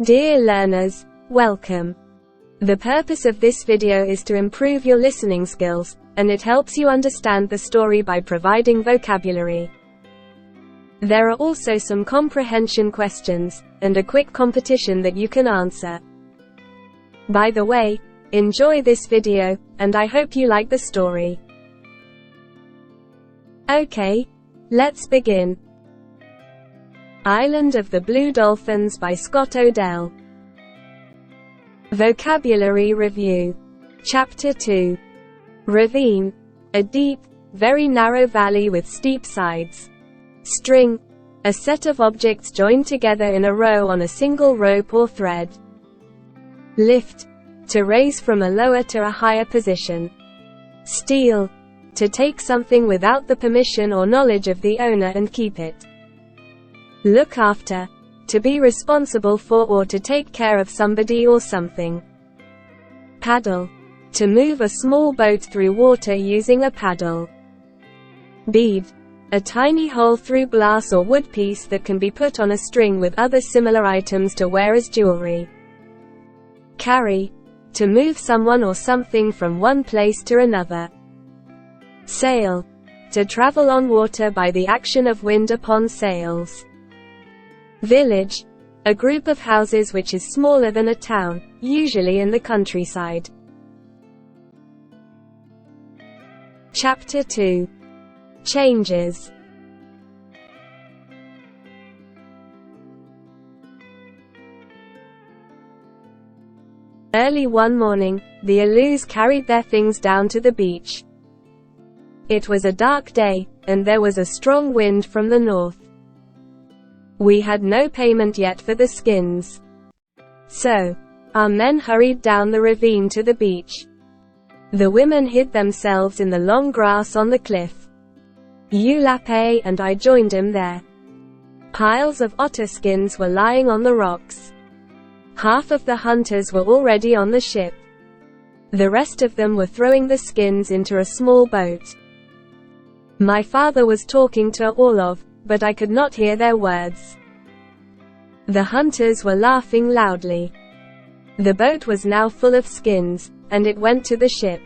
Dear learners, welcome. The purpose of this video is to improve your listening skills, and it helps you understand the story by providing vocabulary. There are also some comprehension questions, and a quick competition that you can answer. By the way, enjoy this video, and I hope you like the story. Okay, let's begin. Island of the Blue Dolphins by Scott Odell. Vocabulary Review. Chapter 2. Ravine. A deep, very narrow valley with steep sides. String. A set of objects joined together in a row on a single rope or thread. Lift. To raise from a lower to a higher position. Steal. To take something without the permission or knowledge of the owner and keep it. Look after. To be responsible for or to take care of somebody or something. Paddle. To move a small boat through water using a paddle. Bead. A tiny hole through glass or wood piece that can be put on a string with other similar items to wear as jewelry. Carry. To move someone or something from one place to another. Sail. To travel on water by the action of wind upon sails. Village. A group of houses which is smaller than a town, usually in the countryside. Chapter 2. Changes. Early one morning, the Alus carried their things down to the beach. It was a dark day, and there was a strong wind from the north. We had no payment yet for the skins. So, our men hurried down the ravine to the beach. The women hid themselves in the long grass on the cliff. Ulape and I joined him there. Piles of otter skins were lying on the rocks. Half of the hunters were already on the ship. The rest of them were throwing the skins into a small boat. My father was talking to Orlov, but I could not hear their words. The hunters were laughing loudly. The boat was now full of skins, and it went to the ship.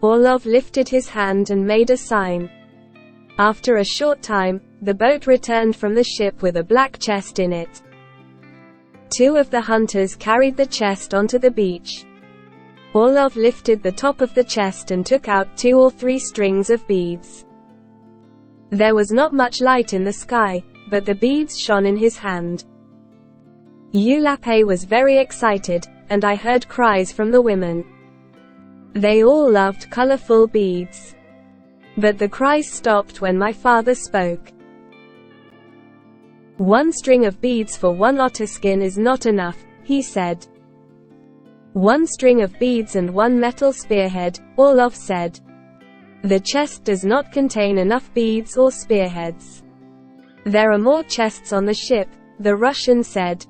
Orlov lifted his hand and made a sign. After a short time, the boat returned from the ship with a black chest in it. Two of the hunters carried the chest onto the beach. Orlov lifted the top of the chest and took out 2 or 3 strings of beads. There was not much light in the sky, but the beads shone in his hand. Ulape was very excited, and I heard cries from the women. They all loved colorful beads. But the cries stopped when my father spoke. 1 string of beads for 1 otter skin is not enough, he said. 1 string of beads and 1 metal spearhead, Orlov said. The chest does not contain enough beads or spearheads. There are more chests on the ship, the Russian said.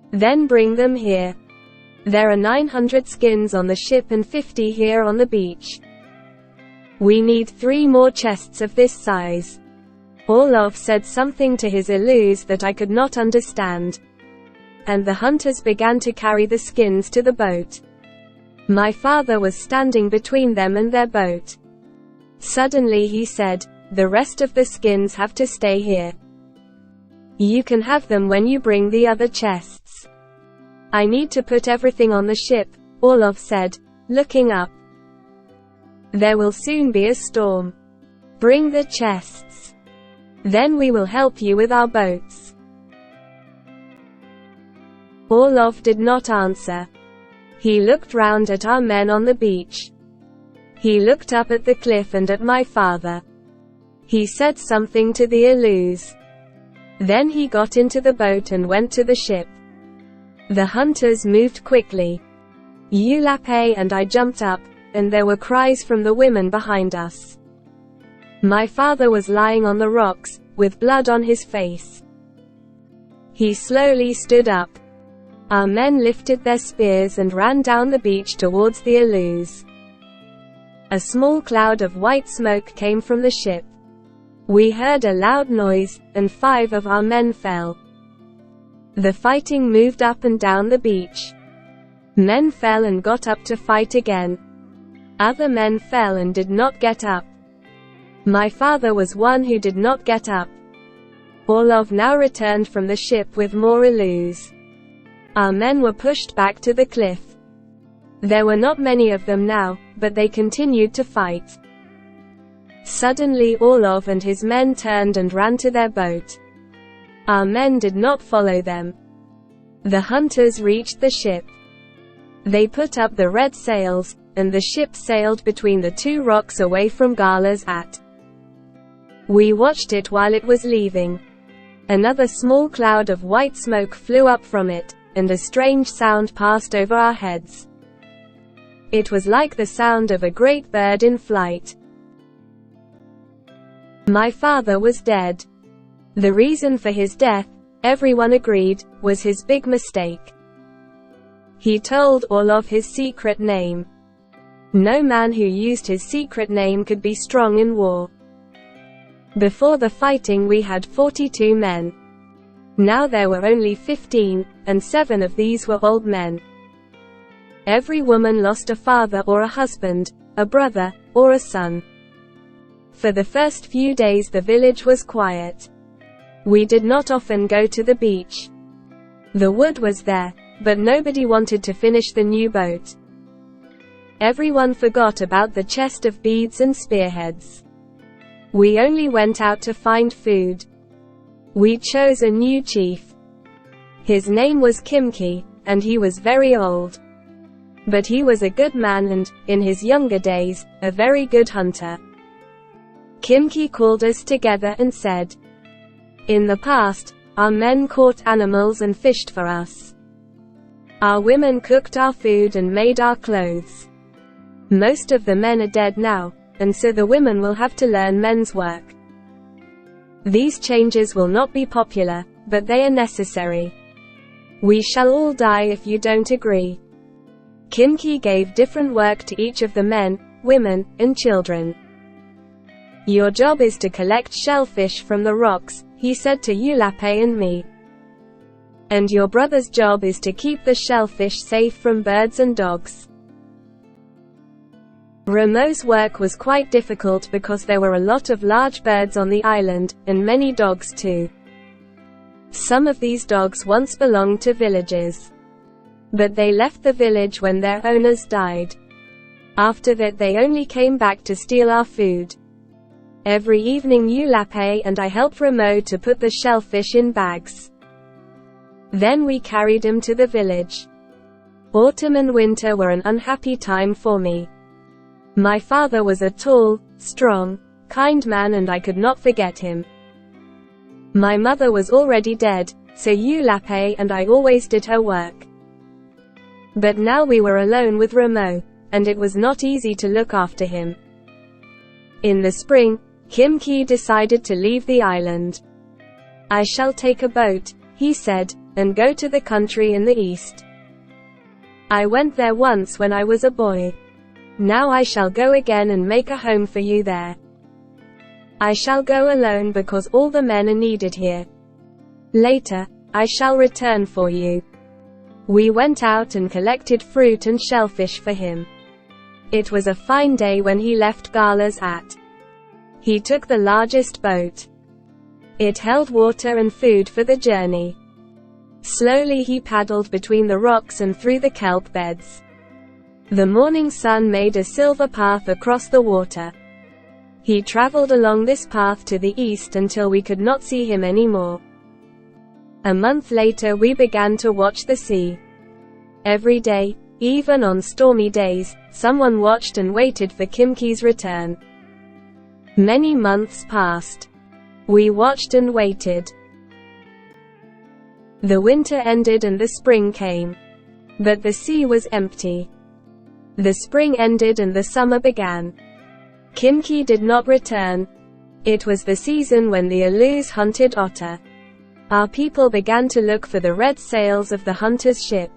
Then bring them here. There are 900 skins on the ship and 50 here on the beach. We need 3 more chests of this size. Orlov said something to his Alus that I could not understand. And the hunters began to carry the skins to the boat. My father was standing between them and their boat. Suddenly he said, "The rest of the skins have to stay here. You can have them when you bring the other chests." "I need to put everything on the ship," Orlov said, looking up. "There will soon be a storm. Bring the chests. Then we will help you with our boats." Orlov did not answer. He looked round at our men on the beach. He looked up at the cliff and at my father. He said something to the Alus. Then he got into the boat and went to the ship. The hunters moved quickly. Ulape and I jumped up, and there were cries from the women behind us. My father was lying on the rocks, with blood on his face. He slowly stood up. Our men lifted their spears and ran down the beach towards the Alus. A small cloud of white smoke came from the ship. We heard a loud noise, and 5 of our men fell. The fighting moved up and down the beach. Men fell and got up to fight again. Other men fell and did not get up. My father was one who did not get up. Orlov now returned from the ship with more Alus. Our men were pushed back to the cliff. There were not many of them now, but they continued to fight. Suddenly Orlov and his men turned and ran to their boat. Our men did not follow them. The hunters reached the ship. They put up the red sails, and the ship sailed between the two rocks away from Gala's at. We watched it while it was leaving. Another small cloud of white smoke flew up from it, and a strange sound passed over our heads. It was like the sound of a great bird in flight. My father was dead. The reason for his death, everyone agreed, was his big mistake. He told Orlov his secret name. No man who used his secret name could be strong in war. Before the fighting we had 42 men. Now there were only 15, and 7 of these were old men. Every woman lost a father or a husband, a brother, or a son. For the first few days the village was quiet. We did not often go to the beach. The wood was there, but nobody wanted to finish the new boat. Everyone forgot about the chest of beads and spearheads. We only went out to find food. We chose a new chief. His name was Kimki, and he was very old. But he was a good man and, in his younger days, a very good hunter. Kimki called us together and said, "In the past, our men caught animals and fished for us. Our women cooked our food and made our clothes. Most of the men are dead now, and so the women will have to learn men's work. These changes will not be popular, but they are necessary. We shall all die if you don't agree." Kimki gave different work to each of the men, women, and children. "Your job is to collect shellfish from the rocks," he said to Eulape and me. "And your brother's job is to keep the shellfish safe from birds and dogs." Rameau's work was quite difficult because there were a lot of large birds on the island, and many dogs too. Some of these dogs once belonged to villages. But they left the village when their owners died. After that they only came back to steal our food. Every evening Eulape and I helped Rameau to put the shellfish in bags. Then we carried him to the village. Autumn and winter were an unhappy time for me. My father was a tall, strong, kind man and I could not forget him. My mother was already dead, so Eulape and I always did her work. But now we were alone with Rameau, and it was not easy to look after him. In the spring, Kimki decided to leave the island. "I shall take a boat," he said, "and go to the country in the east. I went there once when I was a boy. Now I shall go again and make a home for you there. I shall go alone because all the men are needed here. Later, I shall return for you." We went out and collected fruit and shellfish for him. It was a fine day when he left Gala's at. He took the largest boat. It held water and food for the journey. Slowly he paddled between the rocks and through the kelp beds. The morning sun made a silver path across the water. He traveled along this path to the east until we could not see him anymore. A month later we began to watch the sea. Every day, even on stormy days, someone watched and waited for Kimki's return. Many months passed. We watched and waited. The winter ended and the spring came. But the sea was empty. The spring ended and the summer began. Kimki did not return. It was the season when the Alus hunted otter. Our people began to look for the red sails of the hunter's ship.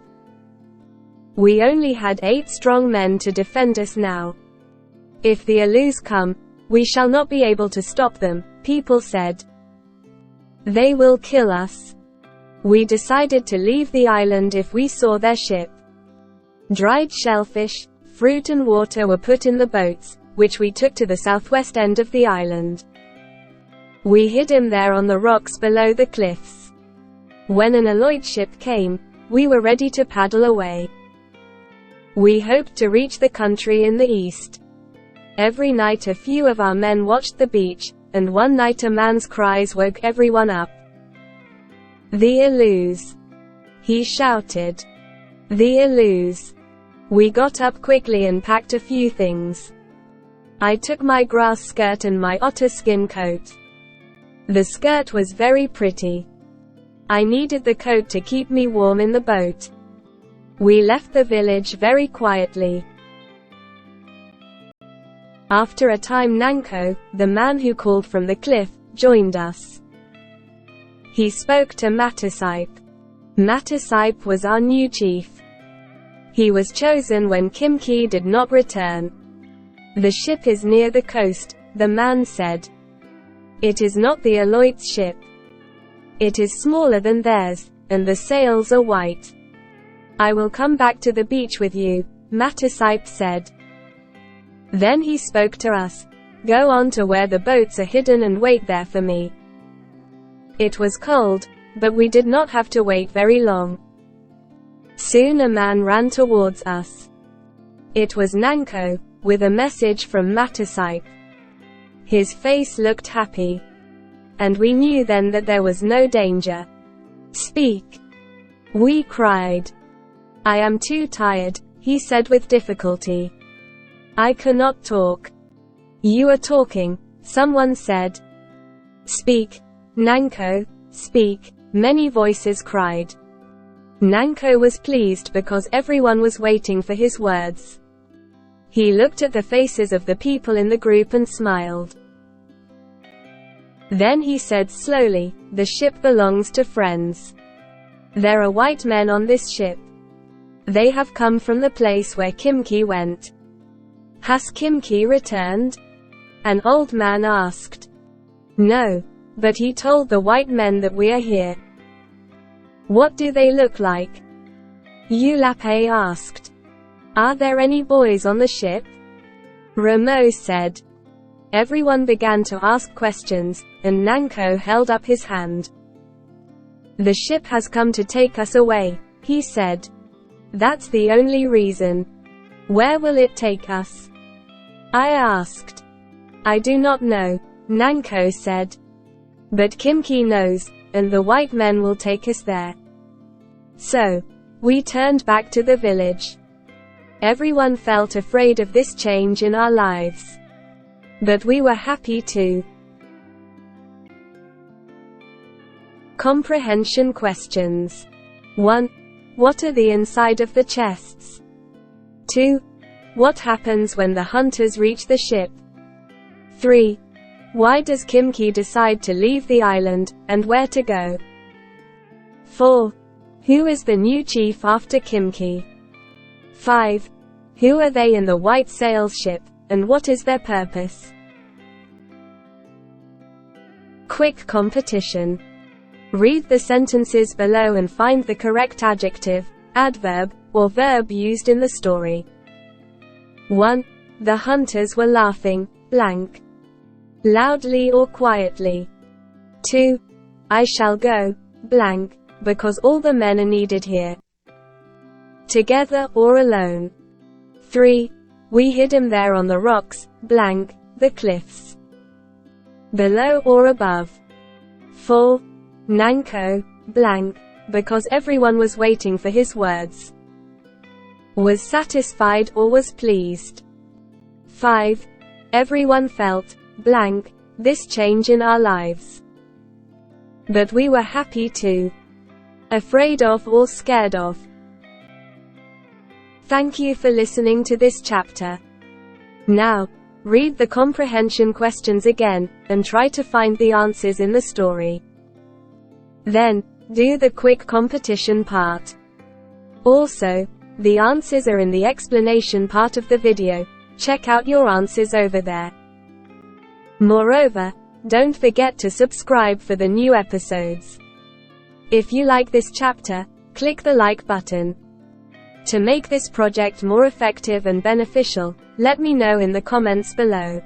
We only had 8 strong men to defend us now. "If the Alus come, we shall not be able to stop them," people said. "They will kill us." We decided to leave the island if we saw their ship. Dried shellfish, fruit and water were put in the boats, which we took to the southwest end of the island. We hid him there on the rocks below the cliffs. When an Aloy ship came, we were ready to paddle away. We hoped to reach the country in the east. Every night a few of our men watched the beach, and one night a man's cries woke everyone up. "The Alus!" he shouted. "The Alus!" We got up quickly and packed a few things. I took my grass skirt and my otter skin coat. The skirt was very pretty. I needed the coat to keep me warm in the boat. We left the village very quietly. After a time Nanko, the man who called from the cliff, joined us. He spoke to Matasipe. Matasipe was our new chief. He was chosen when Kimki did not return. "The ship is near the coast," the man said. "It is not the Aloy's ship. It is smaller than theirs, and the sails are white." "I will come back to the beach with you," Matasipe said. Then he spoke to us. "Go on to where the boats are hidden and wait there for me." It was cold, but we did not have to wait very long. Soon a man ran towards us. It was Nanko, with a message from Matasipe. His face looked happy. And we knew then that there was no danger. "Speak!" we cried. "I am too tired," he said with difficulty. "I cannot talk." "You are talking," someone said. "Speak, Nanko, speak," many voices cried. Nanko was pleased because everyone was waiting for his words. He looked at the faces of the people in the group and smiled. Then he said slowly, "The ship belongs to friends. There are white men on this ship. They have come from the place where Kimki went." "Has Kimki returned?" an old man asked. "No, but he told the white men that we are here." "What do they look like?" Ulape asked. "Are there any boys on the ship?" Ramo said. Everyone began to ask questions, and Nanko held up his hand. "The ship has come to take us away," he said. "That's the only reason." "Where will it take us?" I asked. "I do not know," Nanko said. "But Kimki knows, and the white men will take us there." So, we turned back to the village. Everyone felt afraid of this change in our lives. But we were happy too. Comprehension questions. 1. What are the inside of the chests? 2. What happens when the hunters reach the ship? 3. Why does Kimki decide to leave the island, and where to go? 4. Who is the new chief after Kimki? 5. Who are they in the white sails ship, and what is their purpose? Quick competition. Read the sentences below and find the correct adjective, adverb, or verb used in the story. 1. The hunters were laughing, blank. Loudly or quietly. 2. I shall go, blank, because all the men are needed here. Together or alone. 3. We hid him there on the rocks, blank, the cliffs. Below or above. 4. Nanko, blank, because everyone was waiting for his words. Was satisfied or was pleased. 5. Everyone felt, blank, this change in our lives. But we were happy too. Afraid of or scared of. Thank you for listening to this chapter. Now, read the comprehension questions again, and try to find the answers in the story. Then, do the quick competition part. Also, the answers are in the explanation part of the video. Check out your answers over there. Moreover, don't forget to subscribe for the new episodes. If you like this chapter, click the like button. To make this project more effective and beneficial, let me know in the comments below.